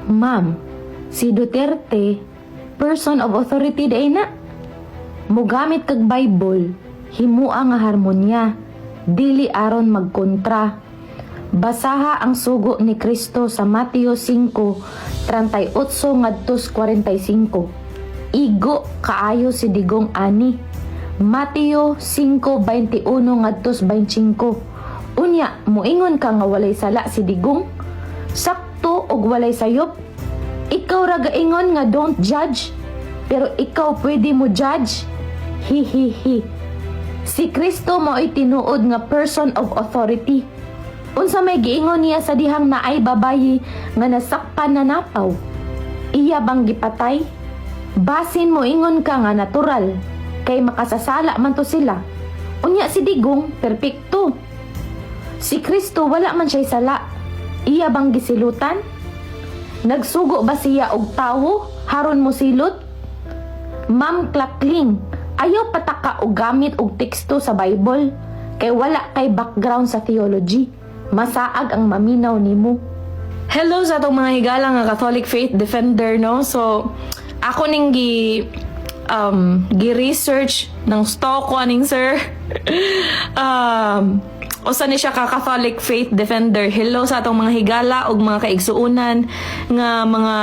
Ma'am, si Duterte, person of authority day na. Mugamit kag Bible, himua nga harmonya, dili aron magkontra. Basaha ang sugo ni Kristo sa Mateo 5:38 ngadtos 45. Igo kaayo si digong ani. Mateo 5:21 ngadtos 25. Unya, muingon ka nga walay sala si digong? Sakto og walay sayop? Ikaw ra gaingon nga don't judge, pero ikaw pwede mo judge? Hihihi. Si Kristo mao'y tinuod nga person of authority. Unsa may giingon niya sa dihang naay babayi nga nasakpan na napaw? Iya bang gipatay? Basin mo ingon ka nga natural, kay makasasala man to sila. Unya si digong, perpekto. Si Kristo wala man siya'y sala. Iya bang gisilutan? Nagsugo ba siya og tawo? Haron mo silot? Ma'am Klakling, ayaw pataka og gamit og teksto sa Bible. Kay wala kay background sa theology. Masaag ang maminaw nimo. Hello sa atong mga higala nga Catholic Faith Defender, no? So, ako ning gi-research ng stock ko aning sir. Usa ni siya ka Catholic Faith Defender. Hello sa atong mga higala ug mga kaigsuunan nga mga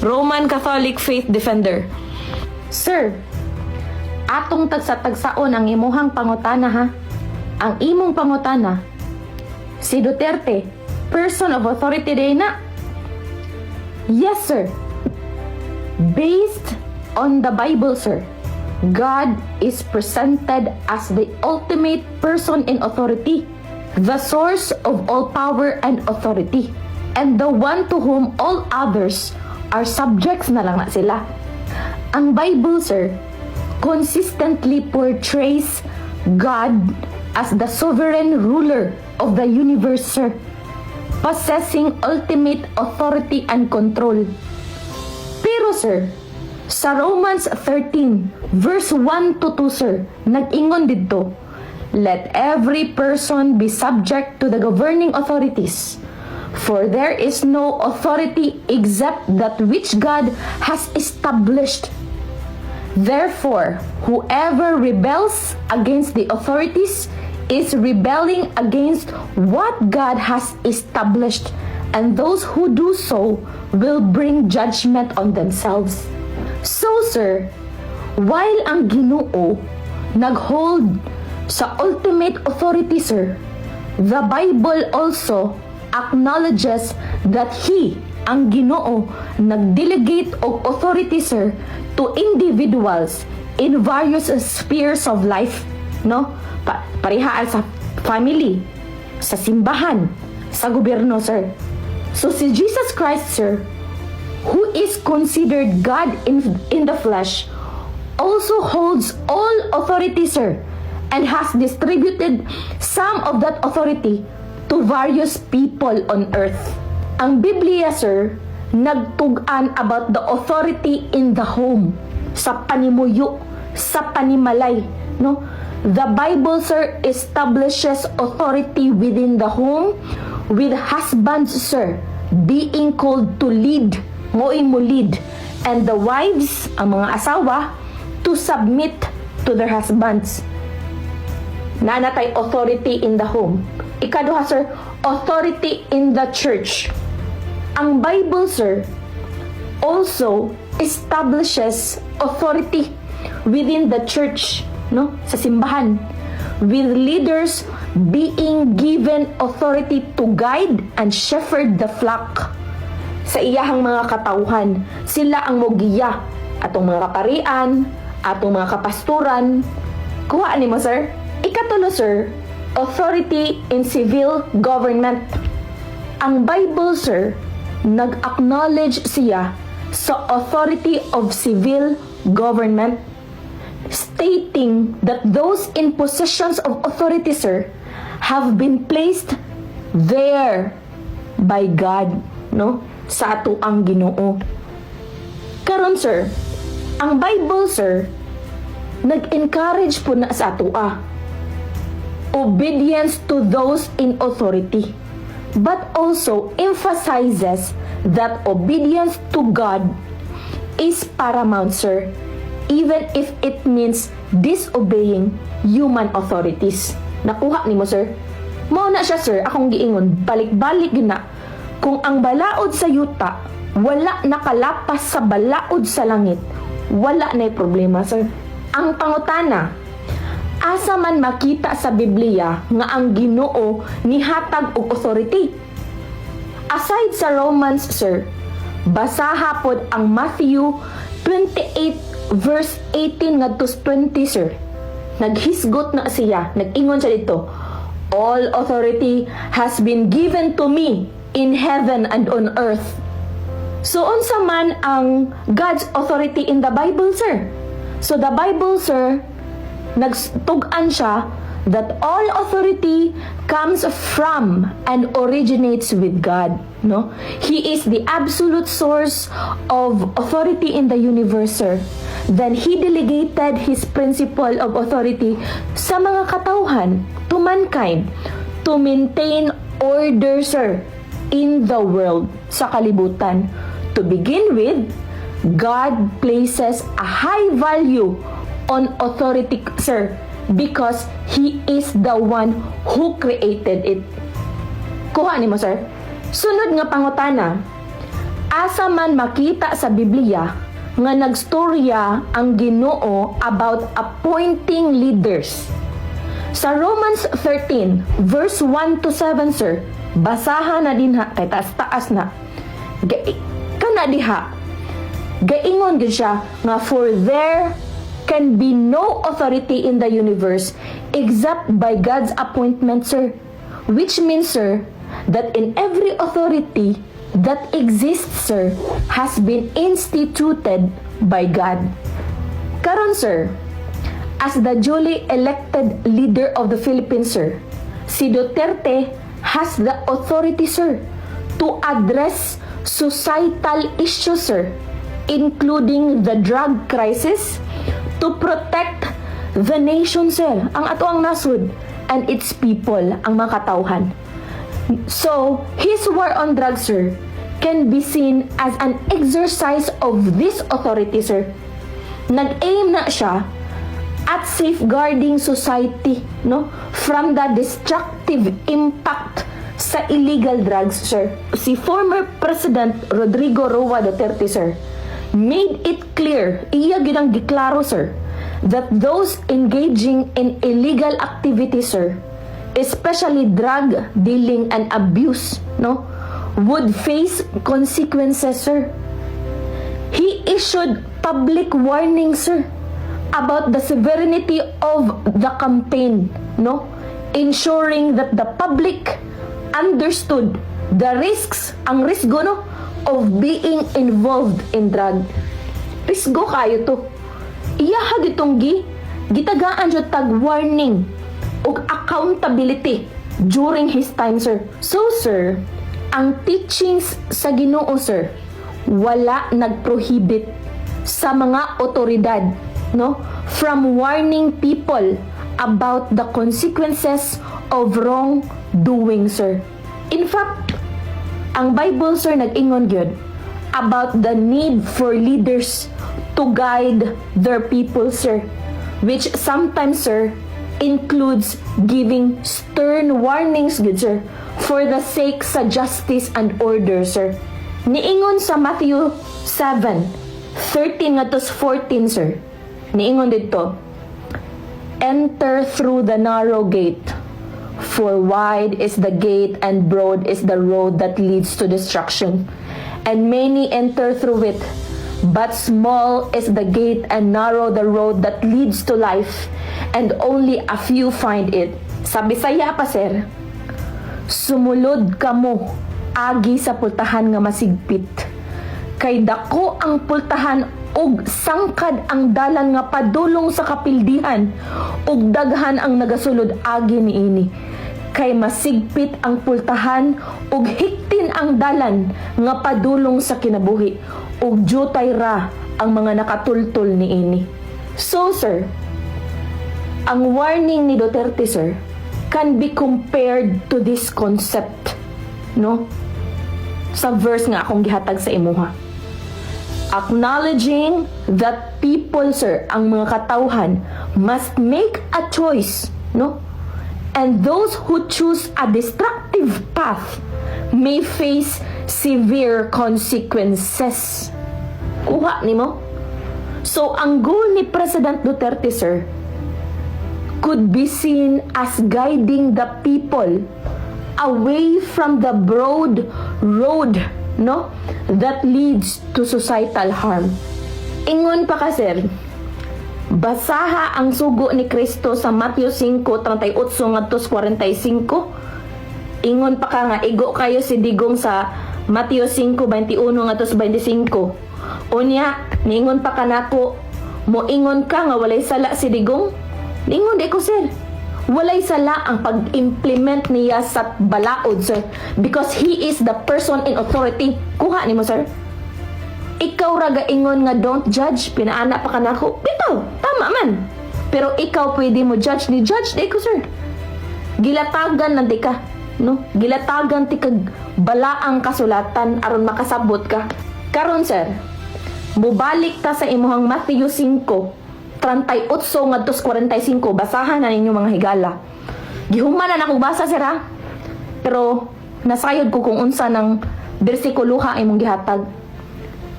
Roman Catholic Faith Defender. Sir, atong tagsa-tagsaon ang imuhang pangutana ha. Ang imong pangutana, si Duterte, person of authority day na? Yes, sir. Based on the Bible, sir, God is presented as the ultimate person in authority, the source of all power and authority, and the one to whom all others are subjects na lang na sila. Ang Bible, sir, consistently portrays God as the sovereign ruler of the universe, sir, possessing ultimate authority and control. Pero, sir, sa Romans 13, verse 1 to 2, sir, nag-ingon dito, let every person be subject to the governing authorities, for there is no authority except that which God has established. Therefore, whoever rebels against the authorities is rebelling against what God has established, and those who do so will bring judgment on themselves. So, sir, while ang Ginoo nag-hold sa ultimate authority, sir, the Bible also acknowledges that He, ang Ginoo, nag-delegate of authority, sir, to individuals in various spheres of life, no? Parihaan sa family, sa simbahan, sa gobyerno, sir. So, si Jesus Christ, sir, who is considered God in the flesh, also holds all authority, sir, and has distributed some of that authority to various people on earth. Ang Biblia, sir, nagtugan about the authority in the home, sa panimuyo, sa panimalay, no? The Bible, sir, establishes authority within the home, with husbands, sir, being called to lead, mo'y mo lead, and the wives, ang mga asawa, to submit to their husbands. Nanatay authority in the home. Ikaduha, sir, authority in the church. Ang Bible, sir, also establishes authority within the church, no? Sa simbahan, with leaders being given authority to guide and shepherd the flock. Sa iyahang mga katauhan, sila ang mogiya, atong mga kaparian, atong mga kapasturan. Kuhaan ni mo, sir. Ikatulo, sir, authority in civil government. Ang Bible, sir, nag-acknowledge siya sa authority of civil government, stating that those in positions of authority, sir, have been placed there by God, no? Sa ato ang Ginoo. Karon, sir, ang Bible, sir, nag-encourage po na sa ato obedience to those in authority, but also emphasizes that obedience to God is paramount, sir, even if it means disobeying human authorities. Nakuha ni mo, sir? Mao na siya, sir, akong giingon, balik-balik yun na. Kung ang balaod sa yuta, wala nakalapas sa balaod sa langit, wala na'y problema, sir. Ang pangutana, asa man makita sa Biblia nga ang Ginoo nihatag og authority? Aside sa Romans, sir, basaha pod ang Matthew 28 verse 18 ngadto 20, sir. Naghisgot na siya, nag-ingon siya dito, all authority has been given to me in heaven and on earth. So, unsa man ang God's authority in the Bible, sir? So, the Bible, sir, nagtugan siya that all authority comes from and originates with God, no? He is the absolute source of authority in the universe, sir. Then He delegated His principle of authority sa mga katauhan, to mankind, to maintain order, sir, in the world, sa kalibutan. To begin with, God places a high value on authority, sir, because He is the one who created it. Kuha ni mo, sir. Sunod nga pangutana, asa man makita sa Biblia nga nagstorya ang Ginoo about appointing leaders. Sa Romans 13, verse 1 to 7, sir, basahan na din ha, kay taas-taas na. Kana diha, gaingon gid siya nga for there can be no authority in the universe except by God's appointment, sir. Which means, sir, that in every authority that exists, sir, has been instituted by God. Karon, sir, as the duly elected leader of the Philippines, sir, si Duterte has the authority, sir, to address societal issues, sir, including the drug crisis, to protect the nation, sir, ang ato ang nasud, and its people, ang mga katawhan. So, his war on drugs, sir, can be seen as an exercise of this authority, sir. Nag-aim na siya at safeguarding society, no, from the destructive impact sa illegal drugs, sir. Si former President Rodrigo Roa Duterte, sir, made it clear, iya ginang deklaro, sir, that those engaging in illegal activities, sir, especially drug dealing and abuse, no, would face consequences, sir. He issued public warnings, sir, about the severity of the campaign, no, ensuring that the public understood the risks, ang risgo, no, of being involved in drug. Risgo kayo to. Iyaha gitong gitagaan siya tag warning o accountability during his time, sir. So, sir, ang teachings sa Ginoo, sir, wala nagprohibit sa mga otoridad, no, from warning people about the consequences of wrongdoing, sir. In fact, ang Bible, sir, nag-ingon gyud about the need for leaders to guide their people, sir, which sometimes, sir, includes giving stern warnings, good, sir, for the sake sa justice and order, sir. Niingon sa Matthew 7:13 nga to 14, sir. Niingon dito, enter through the narrow gate, for wide is the gate and broad is the road that leads to destruction, and many enter through it. But small is the gate and narrow the road that leads to life, and only a few find it. Sa Bisaya pa, sir, sumulod kamo agi sa pultahan nga masigpit. Kay dako ang pultahan ug sangkad ang dalan nga padulong sa kapildihan, ug daghan ang nagasulod agi niini. Kay masigpit ang pultahan ug hiktin ang dalan nga padulong sa kinabuhi, ug jutay ra ang mga nakatultol niini. So, sir, ang warning ni Duterte, sir, can be compared to this concept, no? sa verse nga akong gihatag sa imuha. Acknowledging that people, sir, ang mga katawhan, must make a choice, no? And those who choose a destructive path may face severe consequences. Kuha ni mo? So, ang goal ni President Duterte, sir, could be seen as guiding the people away from the broad road, no, that leads to societal harm. Ingon pa ka, sir, basaha ang sugo ni Kristo sa Matthew 5:38-45. Ingon pa ka nga, igo kayo si digong sa Matthew 5:21-25. Unya, ningon pa ka nako, moingon ka nga walay sala si digong? Ningon di ko, sir. Walay sala ang pag-implement niya sa balaod, sir. Because he is the person in authority. Kuha ni mo, sir. Ikaw raga ingon nga don't judge, pinaana pa ka nako. Bitaw, tama man. Pero ikaw pwede mo judge ni judge di ko, sir. Gilatagan nanti ka, no? Gilatagan ti kag balaang kasulatan aron makasabot ka. Karon, sir, mubalik ta sa imuhang Matthew 5:38-45. Basahan na ninyo mga higala. Gihuman na akong basa, sir, ha? Pero nasayod ko kung unsa ng bersikuluha imong gihatag.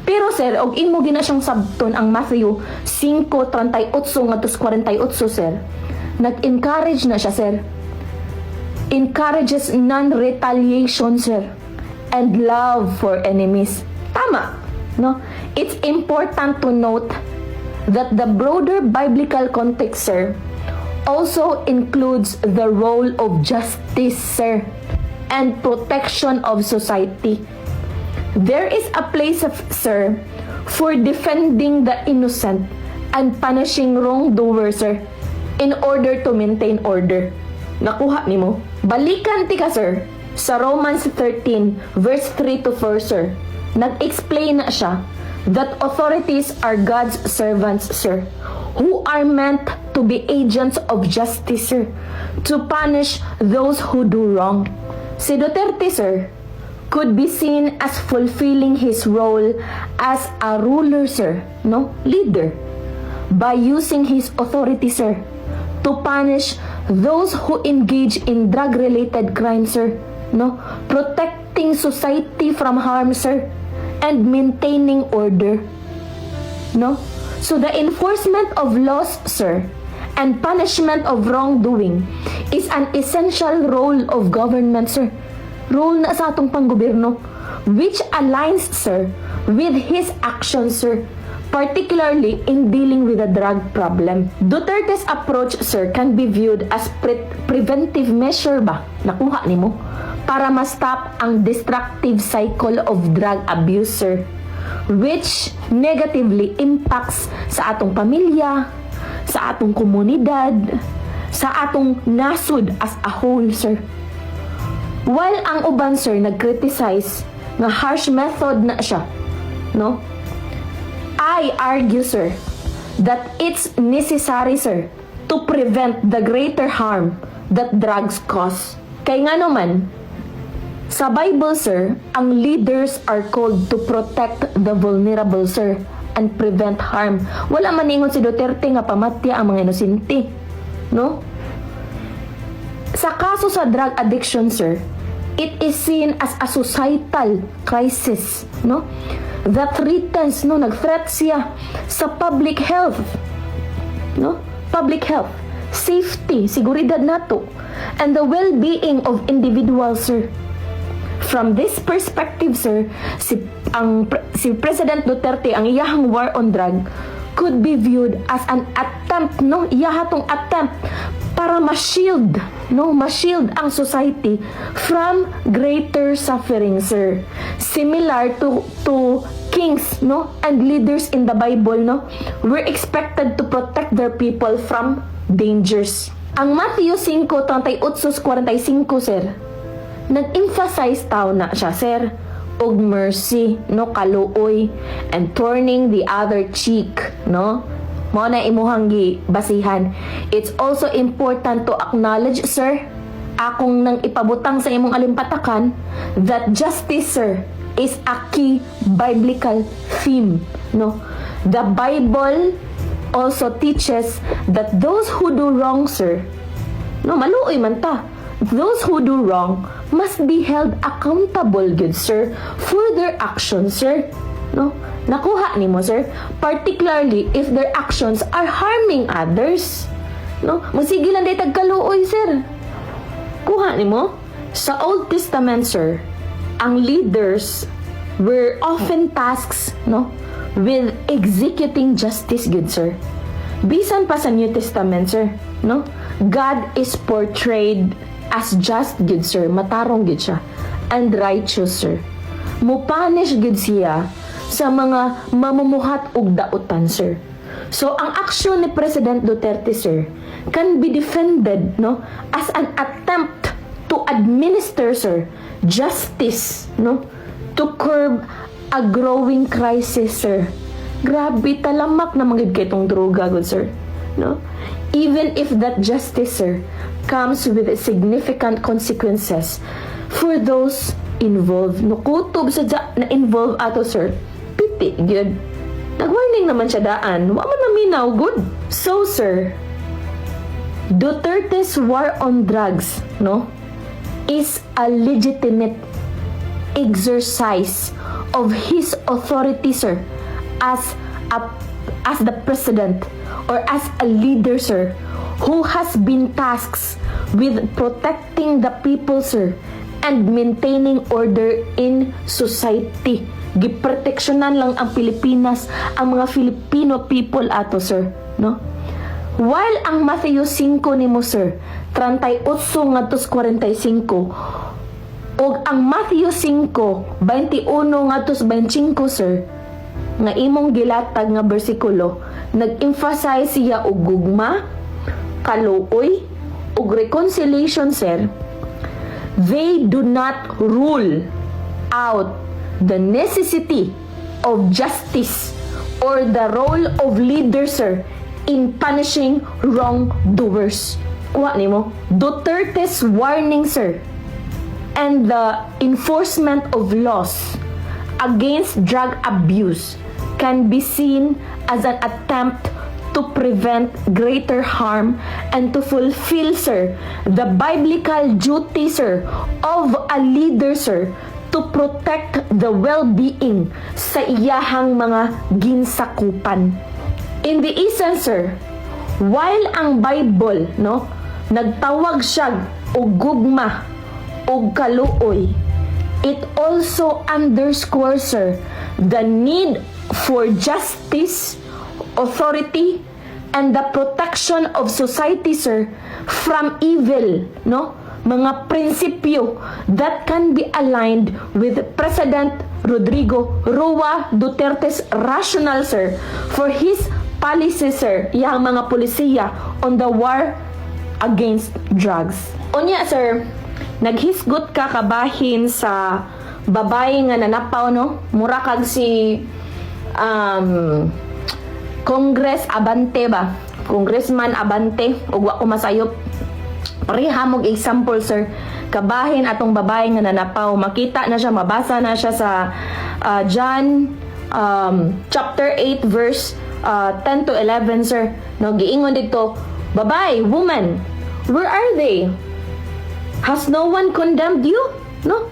Pero, sir, og imo gina siyang sabton ang Matthew 5:38-48, sir. Nag-encourage na siya, sir. Encourages non-retaliation, sir, and love for enemies. Tama, no? It's important to note that the broader biblical context, sir, also includes the role of justice, sir, and protection of society. There is a place, sir, for defending the innocent and punishing wrongdoers, sir, in order to maintain order. Nakuha ni mo? Balikan ti ka, sir, sa Romans 13:3-4, sir. Nag-explain na siya that authorities are God's servants, sir, who are meant to be agents of justice, sir, to punish those who do wrong. Si Duterte, sir, could be seen as fulfilling his role as a ruler, sir, no? Leader, by using his authority, sir, to punish those who engage in drug-related crimes, sir, no? Protecting society from harm, sir, and maintaining order, no? So the enforcement of laws, sir, and punishment of wrongdoing is an essential role of government, sir. Role na sa atong panggobyerno, which aligns, sir, with his actions, sir, particularly in dealing with the drug problem. Duterte's approach, sir, can be viewed as preventive measure ba? Nakuha ni mo? Para ma-stop ang destructive cycle of drug abuse, sir, which negatively impacts sa atong pamilya, sa atong komunidad, sa atong nasud as a whole, sir. While ang uban, sir, nag-criticize nga harsh method na siya, no? I argue, sir, that it's necessary, sir, to prevent the greater harm that drugs cause. Kay nga naman, sa Bible, sir, ang leaders are called to protect the vulnerable, sir, and prevent harm. Wala man ingon si Duterte nga pamatya ang mga inosente, no? Sa kaso sa drug addiction, sir, it is seen as a societal crisis, no? That threatens, no, nag-threat siya sa public health, no? Public health, safety, seguridad nato, and the well-being of individuals, sir. From this perspective, sir, si President Duterte, ang iyahang war on drug could be viewed as an attempt, no? Iyahatong attempt para ma-shield, no? Ma-shield ang society from greater suffering, sir. Similar to kings, no? And leaders in the Bible, no? Were expected to protect their people from dangers. Ang Matthew 5:38-45, sir, nag-emphasize tao na siya, sir, og mercy, no, kaluoy, and turning the other cheek, no? Mao na imuhang basihan. It's also important to acknowledge, sir, akong nang ipabutang sa imong alimpatakan, that justice, sir, is a key biblical theme, no? The Bible also teaches that those who do wrong, sir, no, maluoy man ta. Those who do wrong must be held accountable, good sir, for their actions, sir. No? Nakuha ni mo, sir. Particularly if their actions are harming others. No? Magsige lang day tagkaluoy, sir. Kuha ni mo? Sa Old Testament, sir, ang leaders were often tasked, no, with executing justice, good sir. Bisan pa sa New Testament, sir, no, God is portrayed as just, good sir. Matarong good siya. And righteous, sir. Mupanish good siya sa mga mamumuhat og dautan, sir. So, ang aksyon ni President Duterte, sir, can be defended, no, as an attempt to administer, sir, justice, no, to curb a growing crisis, sir. Grabe, talamak na magid kay itong droga, good sir. No? Even if that justice, sir, comes with significant consequences for those involved. No, kutob sa na involved ato, sir. Piti, good. Nag-warning naman siya daan. Wa man maminaw, good. So, sir, Duterte's war on drugs, no, is a legitimate exercise of his authority, sir, as the president or as a leader, sir, who has been tasked with protecting the people, sir, and maintaining order in society. Giproteksyonan lang ang Pilipinas, ang mga Filipino people ato, sir, no? While ang Matthew 5 nimo, sir, 38 ngadtos 45, ug ang Matthew 5, 21 ngadtos 25, sir, nga imong gilatag nga bersikulo, nag-emphasize siya og gugma, kaluoy, ug reconciliation, sir. They do not rule out the necessity of justice or the role of leader, sir, in punishing wrongdoers. Kuha nimo, Duterte's warning, sir, and the enforcement of laws against drug abuse can be seen as an attempt to prevent greater harm and to fulfill, sir, the biblical duty, sir, of a leader, sir, to protect the well-being sa iyahang mga ginsakupan. In the essence, sir, while ang Bible, no, nagtawag siya og gugma og kaluoy, it also underscores, sir, the need for justice, authority, and the protection of society, sir, from evil, no? Mga prinsipyo that can be aligned with President Rodrigo Roa Duterte's rationale, sir, for his policy, sir, yang mga polisiya on the war against drugs. Unya, sir, naghisgot ka kabahin sa babae nga nanapaw, no? Mura kag si Congress Abante ba? Congressman Abante, ug wa ko masayop. Pareha mong example, sir. Kabahin atong babae nga nanapaw. Makita na siya, mabasa na siya sa John chapter 8 verse 10 to 11, sir. No, giingon dito, babae, woman, where are they? Has no one condemned you? No?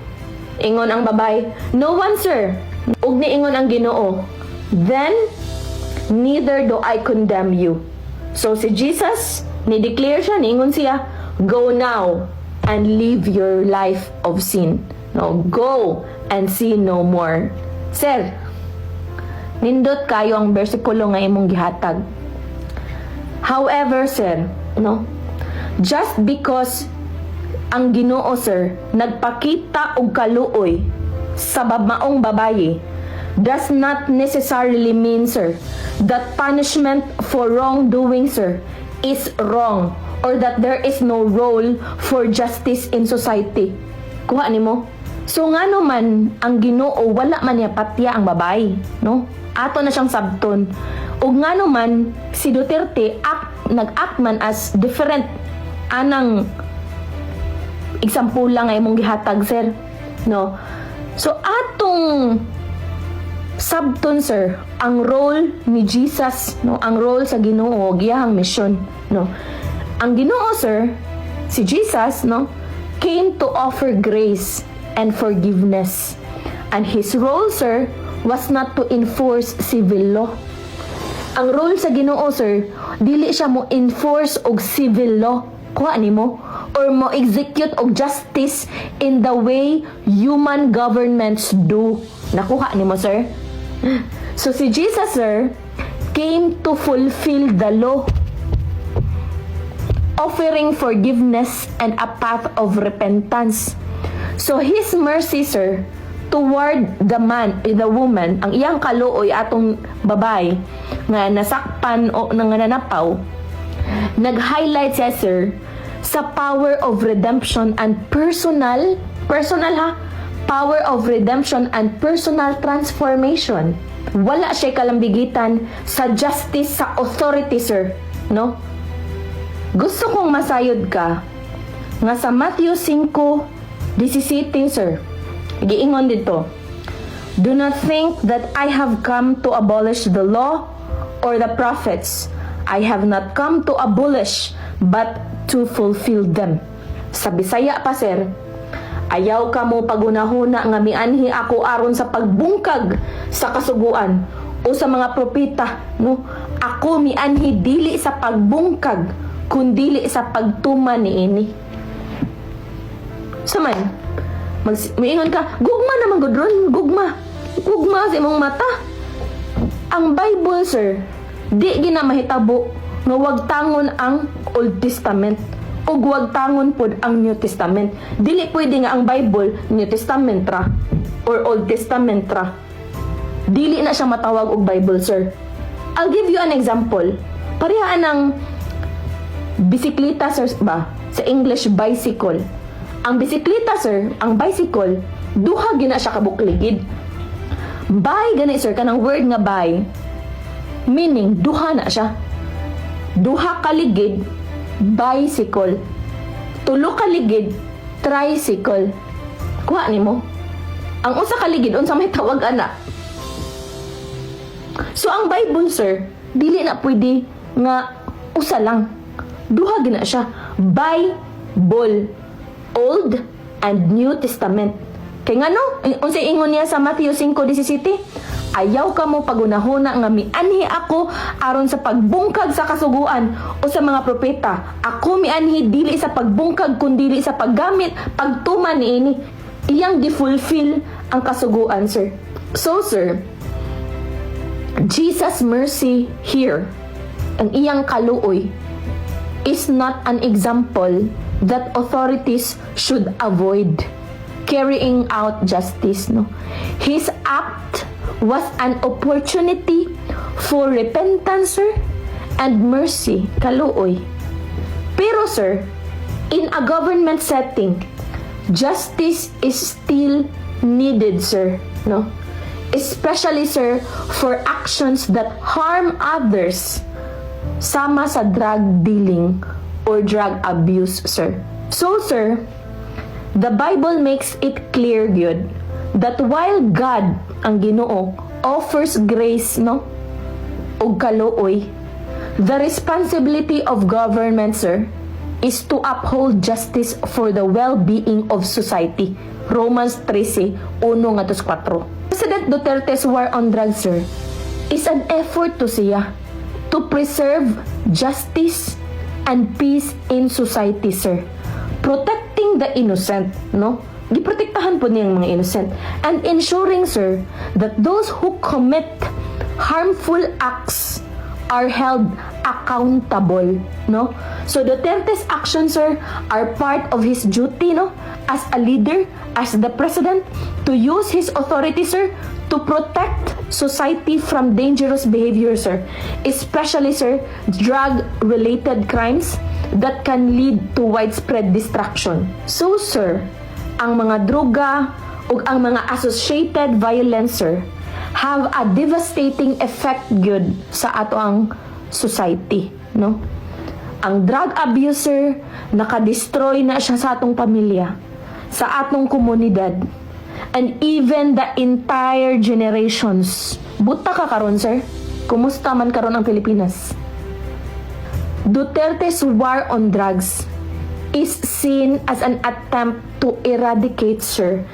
Ingon ang babae, no one, sir. Ug niingon ang Ginoo, then neither do I condemn you. So si Jesus, ni-declare siya, niingon siya, go now and live your life of sin. No, go and sin no more. Sir, nindot kayo ang bersikulo nga imong gihatag. However, sir, no, just because ang Ginoo, sir, nagpakita og kaluoy sa maong babaye does not necessarily mean, sir, that punishment for wrongdoing, sir, is wrong or that there is no role for justice in society. Kuha nimo. So ngano man ang Ginoo wala man niya patya ang babae, no? Ato na siyang sabton. Ug ngano man si Duterte nag-act man as different anang example lang ay imong gihatag, sir, no? So atong sabton sir, ang role ni Jesus, no, ang role sa Ginoo, giyahang mission, no. Ang Ginoo sir, si Jesus, no, came to offer grace and forgiveness. And his role sir was not to enforce civil law. Ang role sa Ginoo sir, dili siya mo enforce og civil law, kuha nimo, or mo execute og justice in the way human governments do. Nakuha nimo sir. So si Jesus sir came to fulfill the law, offering forgiveness and a path of repentance. So his mercy sir toward the woman, ang iyang kaluoy atong babay nga nasakpan o nangananapaw, nag-highlight siya sir sa power of redemption and personal power of redemption and personal transformation. Wala siya kalambigitan sa justice, sa authority sir, no? Gusto kong masayod ka nga sa Matthew 5:17 sir, giingon dito, do not think that I have come to abolish the law or the prophets. I have not come to abolish but to fulfill them. Sa Bisaya pa sir, ayaw ka mo pagunahuna nga mianhi ako aron sa pagbungkag sa kasuguan o sa mga propeta, no? Ako mianhi dili sa pagbungkag kundili sa pagtuman niini. Saman, miingon ka, gugma naman gudron, gugma sa imong mata. Ang Bible sir, di gina mahitabo nga wag tangon ang Old Testament ug wag tangon pod ang New Testament. Dili pwede nga ang Bible New Testament ra or Old Testament ra. Dili na siya matawag og Bible sir. I'll give you an example. Parehas ng bisikleta sir ba? Sa English bicycle. Ang bisikleta sir, ang bicycle, duha gina siya kabukligid. Bay gani sir, kanang word nga bay, meaning duha na siya. Duha kaligid, bicycle. Tulo kaligid, tricycle. Kuha nimo. Ang usa kaligid unsa may tawag ana. So ang Bible sir, dili na pwede nga usa lang. Duha gina siya. Bible, Old and New Testament. Kay ngano? Unsay ingon niya sa Matthew 5:17? Ayaw ka mo pagunahuna nga mianhi ako aron sa pagbungkag sa kasuguan o sa mga propeta. Ako mianhi dili sa pagbungkag kundi sa paggamit, pagtuman niini. Iyang gi-fulfill ang kasuguan, sir. So, sir, Jesus' mercy here, ang iyang kaluoy, is not an example that authorities should avoid carrying out justice, no? His act was an opportunity for repentance, sir, and mercy, kaluoy. Pero, sir, in a government setting, justice is still needed, sir, no? Especially, sir, for actions that harm others, sama sa drug dealing or drug abuse, sir. So, sir, the Bible makes it clear, good, that while God, ang Ginoo, offers grace, no, o kaluoy, the responsibility of government, sir, is to uphold justice for the well-being of society. Romans 13:1-4. President Duterte's war on drugs, sir, is an effort to siya to preserve justice and peace in society, sir. Protecting the innocent, no? Giprotektahan po niyang mga innocent. And ensuring, sir, that those who commit harmful acts are held accountable, no? So Duterte's actions, sir, are part of his duty, no? As a leader, as the president, to use his authority, sir, to protect society from dangerous behavior, sir. Especially, sir, drug-related crimes that can lead to widespread destruction. So, sir, ang mga droga o ang mga associated violence, sir, have a devastating effect good sa ato ang society, no? Ang drug abuser, nakadestroy na siya sa atong pamilya, sa atong komunidad. and even the entire generations. Buta ka karon, sir? Kumusta man karon ang Pilipinas? Duterte's war on drugs is seen as an attempt to eradicate, sir,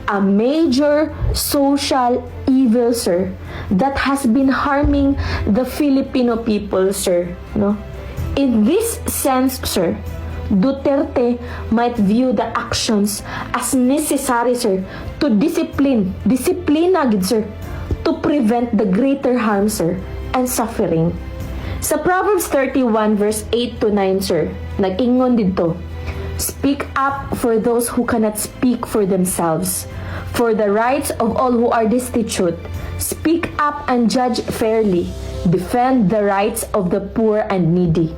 a major social evil, sir, that has been harming the Filipino people, sir. No? In this sense, sir, Duterte might view the actions as necessary, sir, to discipline agad, sir, to prevent the greater harm, sir, and suffering. Sa Proverbs 31 verse 8 to 9, sir, nag-ingon dito, speak up for those who cannot speak for themselves, for the rights of all who are destitute. Speak up and judge fairly. Defend the rights of the poor and needy.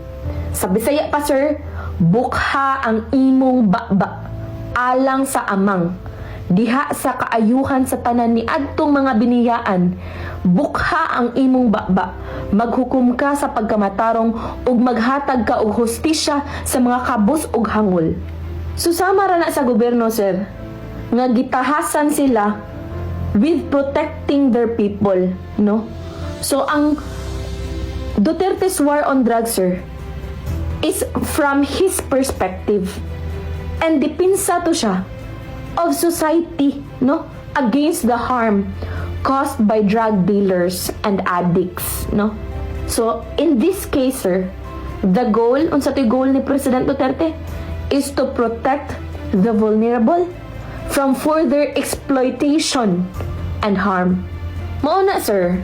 Sa Bisaya pa, sir, bukha ang imong bakba alang sa amang diha sa kaayuhan sa tanan ni adtong mga biniyaan. Bukha ang imong bakba, maghukom ka sa pagkamatarong ug maghatag ka og hustisya sa mga kabus ug hangol. Susama ra na sa gobyerno, sir, nga gitahasan sila with protecting their people, no? So ang Duterte's war on drugs, sir, is from his perspective, and dipinsa to siya of society, no, against the harm caused by drug dealers and addicts, no. So in this case, sir, the goal, unsa to'y goal ni President Duterte, is to protect the vulnerable from further exploitation and harm. Mao na, sir,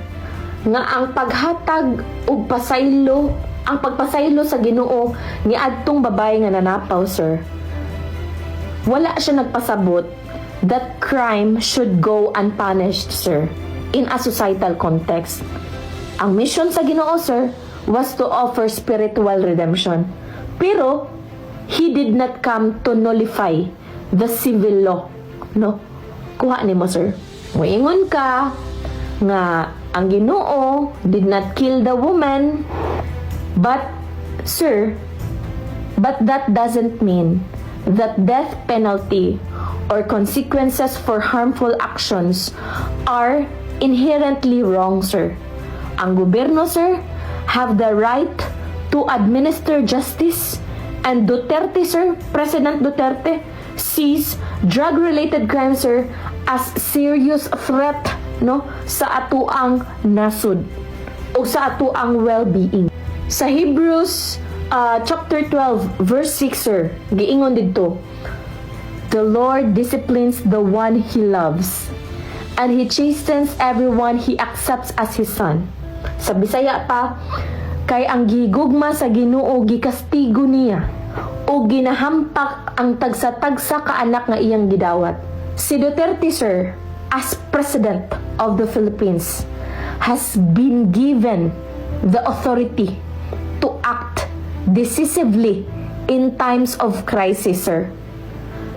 nga ang paghatag og pasaylo, ang pagpasaylo sa Ginoo ni adtong babae nga nanapaw, sir, wala siya nagpasabot that crime should go unpunished, sir, in a societal context. Ang mission sa Ginoo, sir, was to offer spiritual redemption. Pero he did not come to nullify the civil law, no? Kuha nimo, sir. Moingon ka nga ang Ginoo did not kill the woman, but, sir, but that doesn't mean that death penalty or consequences for harmful actions are inherently wrong, sir. Ang gobyerno, sir, have the right to administer justice, and Duterte, sir, President Duterte, sees drug-related crimes, sir, as serious threat, no, sa atuang nasud o sa atuang well-being. Sa Hebrews chapter 12 verse 6, sir, giingon didto, the Lord disciplines the one he loves, and he chastens everyone he accepts as his son. Sa Bisaya pa, kay ang gigugma sa Ginoo gikastigo niya o ginahampak ang tagsa-tagsa ka anak nga iyang gidawat. Si Duterte, sir, as President of the Philippines, has been given the authority to act decisively in times of crisis, sir.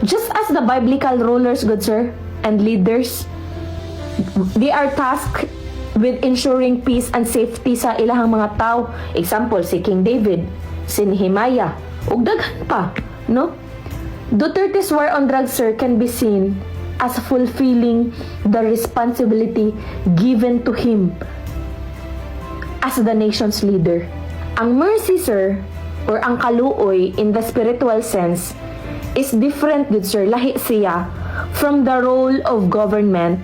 Just as the biblical rulers, good sir, and leaders, they are tasked with ensuring peace and safety sa ilahang mga tao. Example, si King David, si Nehemiah, ug daghan pa, no? Duterte's war on drugs, sir, can be seen as fulfilling the responsibility given to him as the nation's leader. Ang mercy, sir, or ang kaluoy in the spiritual sense, is different, good sir, lahi siya from the role of government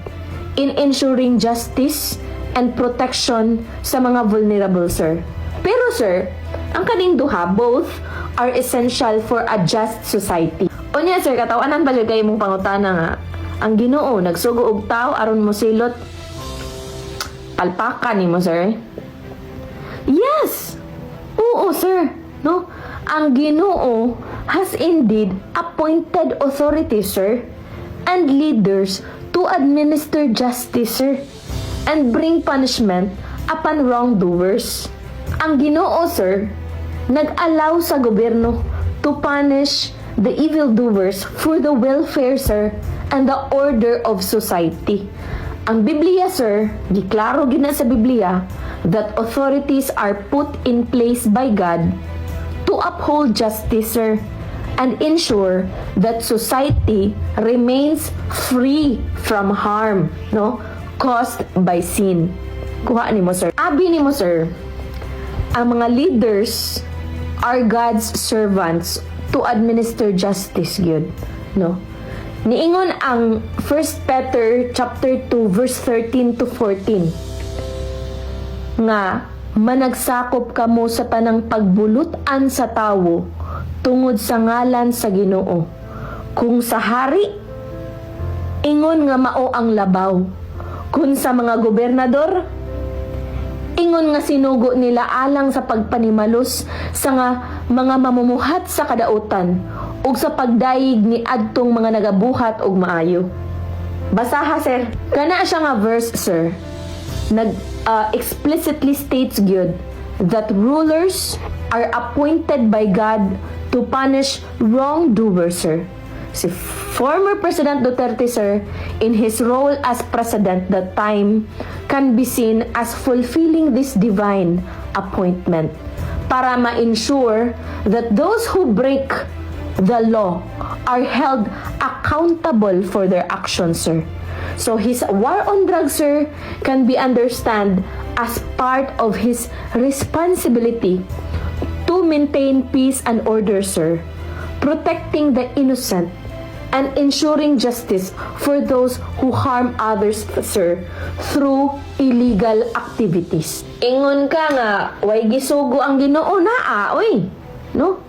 in ensuring justice and protection sa mga vulnerable, sir. Pero, sir, ang kaning duha, both are essential for a just society. Unya, sir, katawanan ba kayo mong pangutana nga, ang Ginoo nagsugo og tao aron mo silot palpaka nimo, sir? Yes! Oo, sir. No? Ang Ginoo has indeed appointed authorities, sir, and leaders to administer justice, sir, and bring punishment upon wrongdoers. Ang Ginoo, sir, nag-allow sa gobyerno to punish the evildoers for the welfare, sir, and the order of society. Ang Biblia, sir, giklaro gina sa Biblia that authorities are put in place by God to uphold justice, sir, and ensure that society remains free from harm, no, caused by sin. Kuha ni mo, sir. Abi ni mo, sir, ang mga leaders are God's servants to administer justice, yun, no? Niingon ang 1 Peter chapter 2 verse 13 to 14 nga managsakop kamo sa tanang pagbulutan sa tawo tungod sa ngalan sa Ginoo. Kung sa hari, ingon nga mao ang labaw. Kung sa mga gobernador, ingon nga sinugo nila alang sa pagpanimalos sa nga mga mamumuhat sa kadautan ug sa pagdayig ni adtong mga nagabuhat og maayo. Basaha, sir. Kana siya nga verse, sir, explicitly states good that rulers are appointed by God to punish wrongdoers, sir. Si former President Duterte, sir, in his role as president that time, can be seen as fulfilling this divine appointment para ma-ensure that those who break the law are held accountable for their actions, sir. So his war on drugs, sir, can be understood as part of his responsibility to maintain peace and order, sir, protecting the innocent and ensuring justice for those who harm others, sir, through illegal activities. Ingon ka nga, way gisugo ang Ginoo naa, oy, no?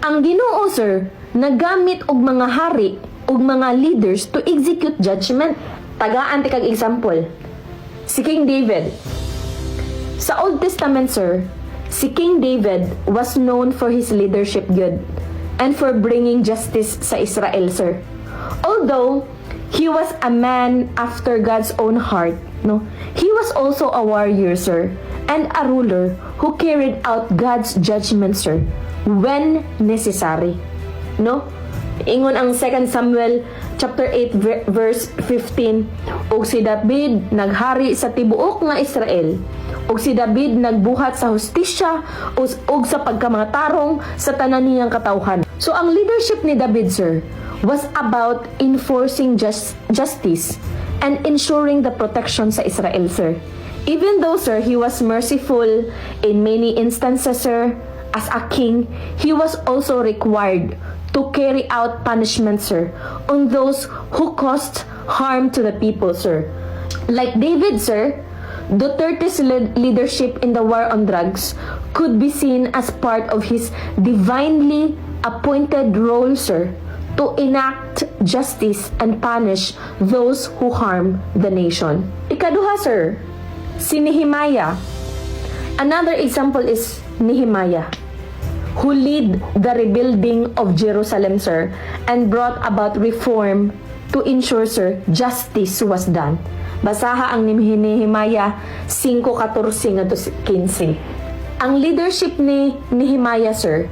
Ang Ginoo, sir, nagamit og mga hari og mga leaders to execute judgment. Tagaan ti kag example. Si King David. Sa Old Testament, sir, si King David was known for his leadership good and for bringing justice sa Israel, sir. Although he was a man after God's own heart, no, he was also a warrior, sir, and a ruler who carried out God's judgment, sir, when necessary, no? Ingon ang 2 Samuel chapter 8 verse 15, og si David naghari sa tibuok nga Israel, og si David nagbuhat sa hustisya ug sa pagkamangatarong sa tanan niyang katawhan. So ang leadership ni David, sir, was about enforcing justice and ensuring the protection sa Israel, sir. Even though, sir, he was merciful in many instances, sir, as a king, he was also required to carry out punishment, sir, on those who caused harm to the people, sir. Like David, sir, Duterte's leadership in the war on drugs could be seen as part of his divinely appointed role, sir, to enact justice and punish those who harm the nation. Ikaduha, sir, si Nehemiah. Another example is Nehemiah, who led the rebuilding of Jerusalem, sir, and brought about reform to ensure, sir, justice was done. Basaha ang ni Nehemiah 5:14 to 15. Ang leadership ni Nehemiah, sir,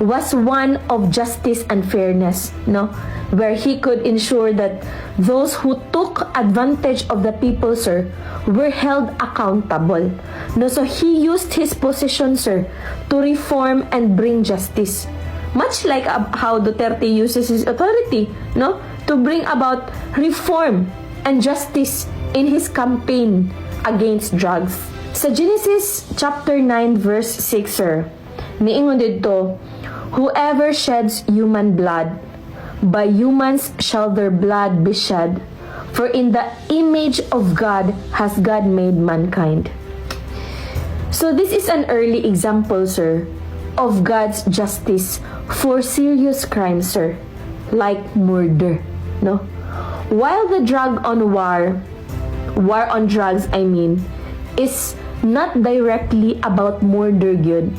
was one of justice and fairness, no? Where he could ensure that those who took advantage of the people, sir, were held accountable. No, so he used his position, sir, to reform and bring justice. Much like how Duterte uses his authority, no, to bring about reform and justice in his campaign against drugs. Sa Genesis chapter 9 verse 6, sir, niingon dito, whoever sheds human blood, by humans shall their blood be shed, for in the image of God has God made mankind. So this is an early example, sir, of God's justice for serious crimes, sir, like murder, no? While the war on drugs, is not directly about murder, good.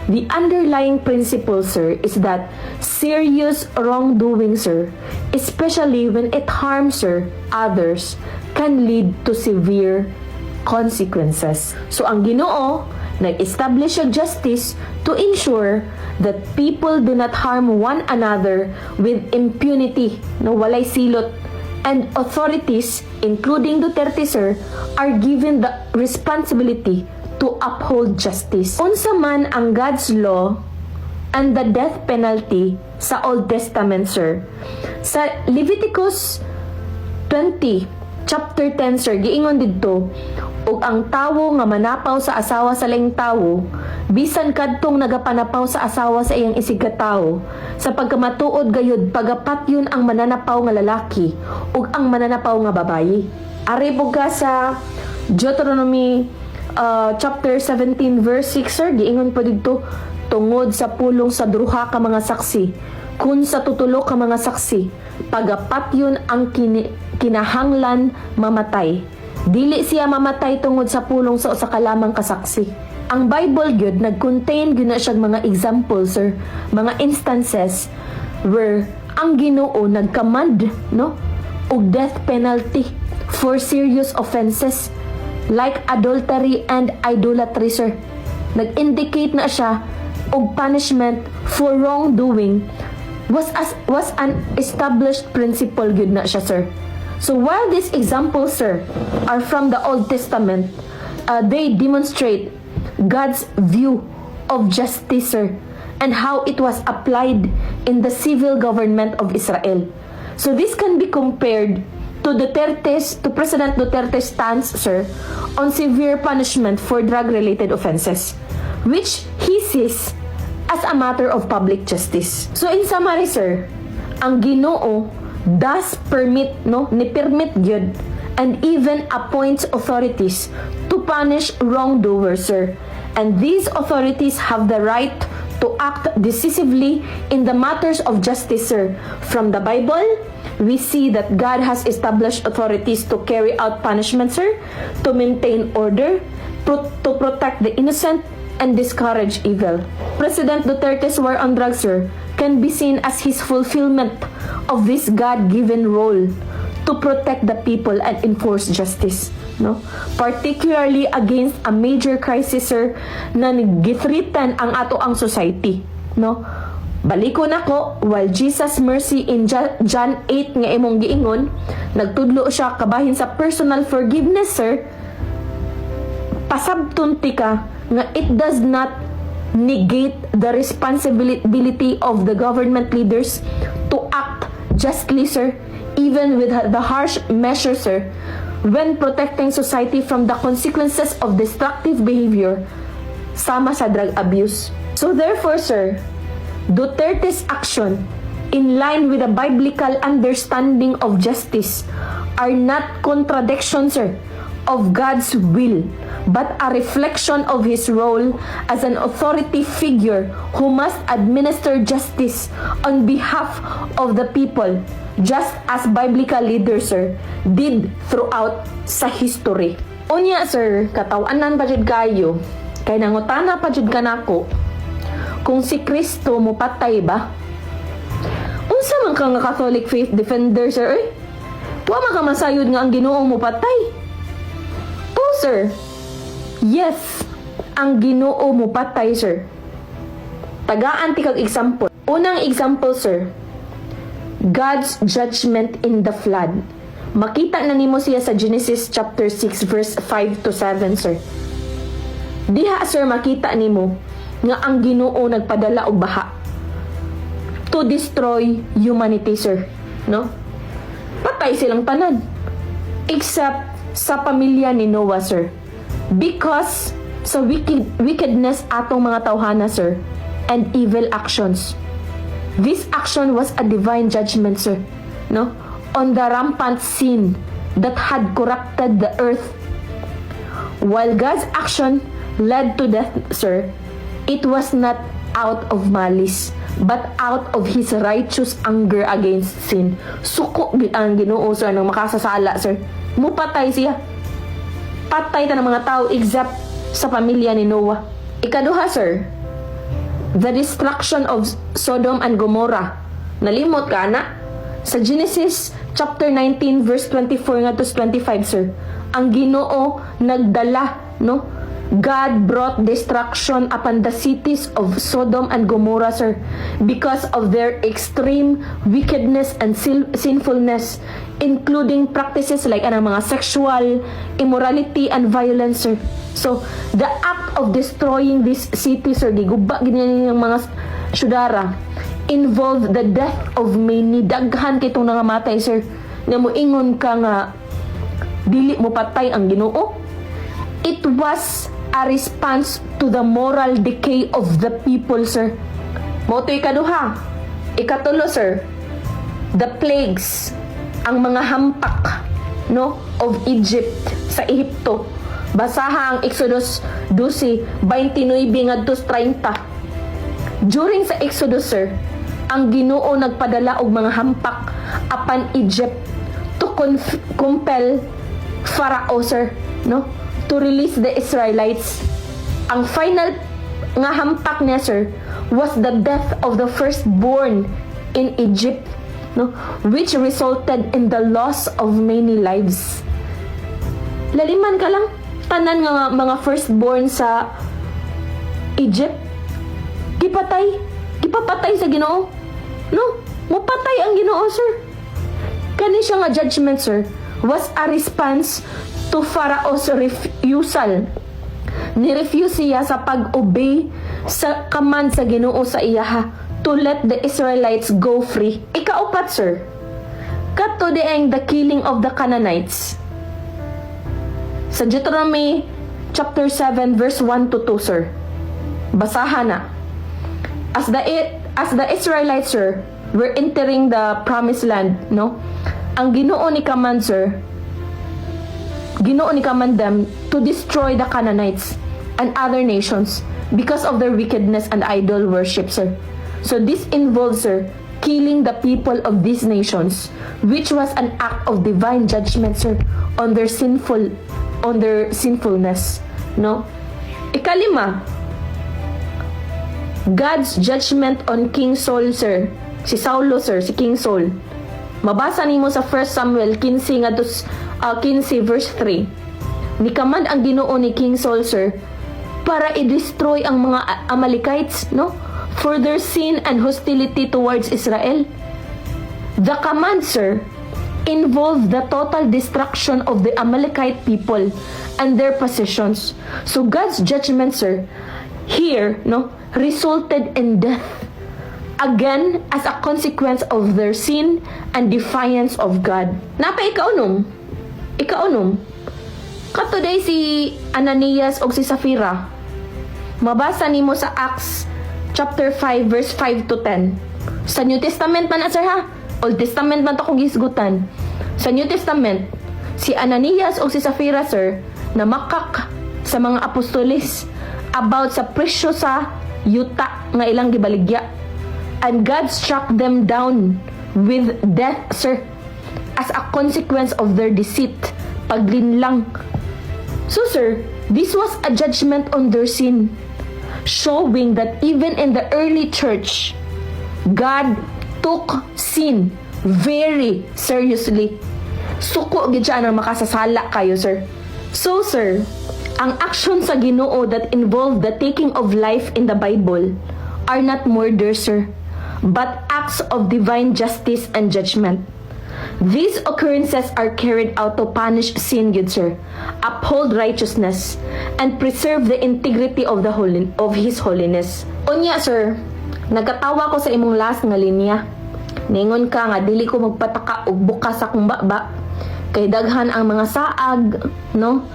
The underlying principle, sir, is that serious wrongdoing, sir, especially when it harms, sir, others, can lead to severe consequences. So ang Ginoo nag-establish ang justice to ensure that people do not harm one another with impunity, no, walay silot, and authorities, including Duterte, sir, are given the responsibility to uphold justice. Unsa man ang God's law and the death penalty sa Old Testament, sir. Sa Leviticus 20, chapter 10, sir, giingon didto, ug ang tawo nga manapaw sa asawa sa laing tawo, bisan kadtong nagapanapaw sa asawa sa iyang isigatawo, sa pagkamatuod gayud pagapat yun ang mananapaw nga lalaki ug ang mananapaw nga babayi. Ari buga sa Deuteronomy chapter 17 verse 6, sir, giingon pa didto, tungod sa pulong sa duha ka mga saksi, kun sa tutulo ka mga saksi, pagapat yun ang kinahanglan mamatay. Dili siya mamatay tungod sa pulong sa usa ka lamang kasaksi. Ang Bible gyud nag-contain gyud na siya mga examples, sir, mga instances where ang Ginoo nagcommand, no, og death penalty for serious offenses like adultery and idolatry, sir. Nag-indicate na siya og punishment for wrongdoing was an established principle gyud na siya, sir. So while these examples, sir, are from the Old Testament, they demonstrate God's view of justice, sir, and how it was applied in the civil government of Israel. So this can be compared to President Duterte's stance, sir, on severe punishment for drug-related offenses, which he sees as a matter of public justice. So in summary, sir, ang Ginoo does permit, no, ni permit gyud and even appoints authorities to punish wrongdoers, sir. And these authorities have the right to act decisively in the matters of justice, sir. From the Bible, we see that God has established authorities to carry out punishment, sir, to maintain order, to protect the innocent, and discourage evil. President Duterte's war on drugs, sir, can be seen as his fulfillment of this God-given role to protect the people and enforce justice, no? Particularly against a major crisis, sir, na nagithritan ang ato ang society, no? Baliko nako, while Jesus mercy in John 8 nga imong giingon, nagtudlo siya kabahin sa personal forgiveness, sir. Pasabtunti ka nga it does not negate the responsibility of the government leaders to act justly, sir, even with the harsh measures, sir, when protecting society from the consequences of destructive behavior sama sa drug abuse. So therefore, sir, Duterte's action in line with a biblical understanding of justice are not contradictions, sir, of God's will, but a reflection of his role as an authority figure who must administer justice on behalf of the people, just as biblical leaders, sir, did throughout sa history. Unya, sir, katawanan pa jud kayo, kay nangutana pa jud kanako, kung si Kristo mo patay ba? Unsa man ka nga Catholic faith defender, sir, eh? Wa man ka masayod nga ang Ginoo mo patay. Oh, sir, yes, ang Ginoo mo patay, sir. Tagaan ti kag example. Unang example, sir, God's judgment in the flood. Makita na nimo siya sa Genesis chapter 6 verse 5 to 7, sir. Diha, sir, makita nimo nga ang Ginoo nagpadala og baha to destroy humanity, sir, no? Patay silang tanan except sa pamilya ni Noah, sir, because sa wickedness atong mga tawhana, sir, and evil actions. This action was a divine judgment, sir, no, on the rampant sin that had corrupted the earth. While God's action led to death, sir, it was not out of malice, but out of his righteous anger against sin. Suko ang Ginoo, sir, nang makasasala, sir. Mupatay siya. Patay ta ng mga tao except sa pamilya ni Noah. Ikaduha, sir, the destruction of Sodom and Gomorrah. Nalimot ka na? Sa Genesis chapter 19 verse 24 nga to 25, sir, ang Ginoo nagdala, no, God brought destruction upon the cities of Sodom and Gomorrah, sir, because of their extreme wickedness and sinfulness, including practices like mga sexual immorality and violence, sir. So, the act of destroying this city, sir, giguba ganyan yung mga syudara, involved the death of many. Daghan kitong nangamatay, sir, nga moingon ka nga dili mo patay ang Ginoo. It was a response to the moral decay of the people, sir. Moto ikaduha. Ikatulo, sir, the plagues, ang mga hampak, no, of Egypt sa Ehipto. Basaha ang Exodus 12:29 ngadto 30. During sa Exodus, sir, ang Ginoo nagpadala og mga hampak apan Egypt to compel Pharaoh, sir, no, to release the Israelites. Ang final nga hampak niya, sir, was the death of the firstborn in Egypt, no, which resulted in the loss of many lives. Laliman ka lang, tanan nga mga firstborn sa Egypt gipapatay sa Ginoo, no, mupatay ang Ginoo, sir. Kani siya nga judgment, sir, was a response to Pharaoh's refusal. Ni-refuse siya sa pag-obey sa command sa Ginoo sa iyaha to let the Israelites go free. Ikaupat, sir, kato dieng the killing of the Canaanites. Sa Deuteronomy chapter 7 verse 1 to 2, sir. Basahan na. As the Israelites, sir, were entering the promised land, no? Ang Ginoo ni command, sir, Ginoo ni command them to destroy the Canaanites and other nations because of their wickedness and idol worship, sir. So this involves, sir, killing the people of these nations, which was an act of divine judgment, sir, on their sinfulness, no? Ikalima, God's judgment on King Saul, sir. Si Saulo, sir, si King Saul. Mabasa nimo sa 1 Samuel 15 verse 3. Nikamand ang Ginoo ni King Saul, sir, para i-destroy ang mga Amalekites, no, for their sin and hostility towards Israel. The command, sir, involved the total destruction of the Amalekite people and their possessions. So God's judgment, sir, here, no, resulted in death, again as a consequence of their sin and defiance of God. Napa ikaunom, katoday si Ananias o si Sapphira. Mabasa nimo sa Acts chapter 5 verse 5 to 10. Sa New Testament man na, sir, ha? Old Testament man to kung gisgutan. Sa New Testament, si Ananias o si Sapphira, sir, na makak sa mga apostolis about sa presyo sa yuta nga ilang gibaligya, and God struck them down with death, sir, as a consequence of their deceit, paglinlang. So, sir, this was a judgment on their sin, showing that even in the early church, God took sin very seriously. Suko gid siya nang makasasala kayo, sir. So, sir, ang action sa Ginoo that involve the taking of life in the Bible are not murder, sir, but acts of divine justice and judgment. These occurrences are carried out to punish sin, good sir, uphold righteousness, and preserve the integrity of His holiness. Unya, sir, nagkatawa ko sa imong last nga linya. Ningon ka nga dili ko magpataka og bukas akong baba, kay daghan ang mga saag, no?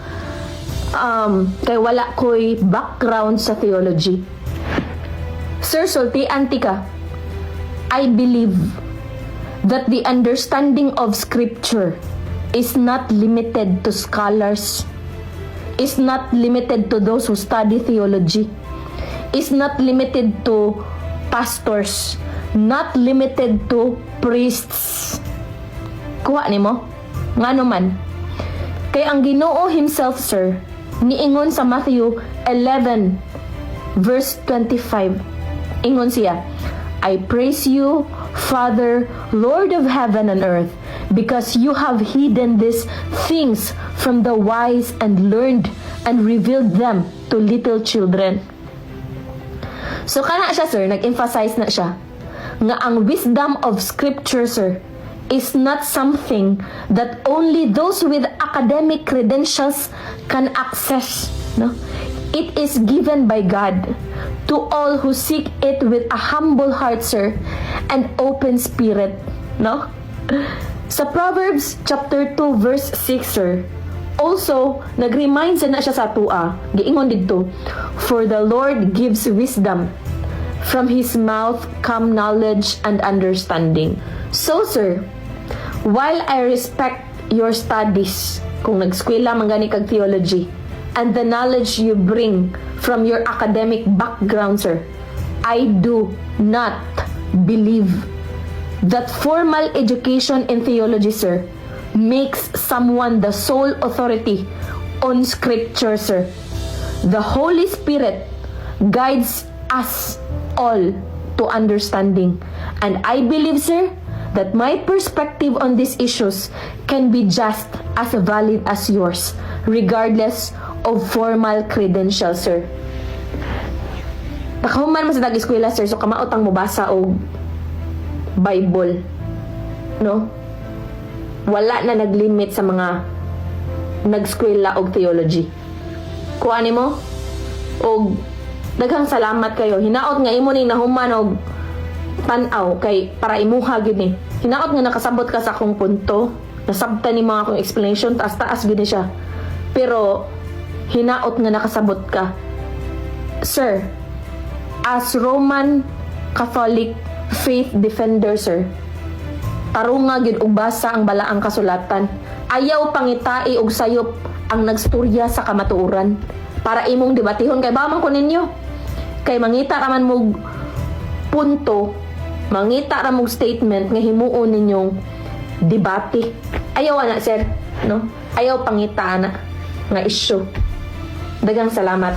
Kay wala ko'y background sa theology. Sir, sultian ka. I believe that the understanding of Scripture is not limited to scholars, is not limited to those who study theology, is not limited to pastors, not limited to priests. Kuha ni mo? Ngano man? Kay ang Ginoo himself, sir, niingon sa Matthew 11 verse 25. Ingon siya, I praise you, Father, Lord of heaven and earth, because you have hidden these things from the wise and learned and revealed them to little children. So kana siya sir, nag-emphasize na siya nga ang wisdom of scripture sir is not something that only those with academic credentials can access, no? It is given by God to all who seek it with a humble heart, sir, and open spirit, no? Sa Proverbs chapter 2 verse 6, sir, also nag-remind na siya sa tua, giingon didto, for the Lord gives wisdom, from His mouth come knowledge and understanding. So, sir, while I respect your studies, kung nag-eskwela man gani kag theology, and the knowledge you bring from your academic background, sir, I do not believe that formal education in theology, sir, makes someone the sole authority on scripture, sir. The Holy Spirit guides us all to understanding. And I believe, sir, that my perspective on these issues can be just as valid as yours, regardless of formal credentials, sir. Nakahuman man sa tag-eskwela, sir, so kamaotang mobasa og Bible, no? Wala na naglimit sa mga nag-eskwela og theology. Kuani mo? Og daghang salamat kayo. Hinaot nga imo ning nahuman og tan-aw kay para imuha gyud ni. Hinaot nga nakasabot ka sa akong punto. Nasabtan ni mga akong explanation, taas-taas gyud ni siya. Pero hinaot nga nakasabot ka. Sir, as Roman Catholic faith defender, sir, tarunga gyud og basa ang balaang kasulatan. Ayaw pangitai og sayop ang nagstorya sa kamatuoran para imong debatihon kay bamang ko ninyo. Kay mangita ra man mog punto, mangita ra mog statement nga himuon ninyong debate. Ayaw ana, sir, no? Ayaw pangita ana nga issue. Daghang salamat.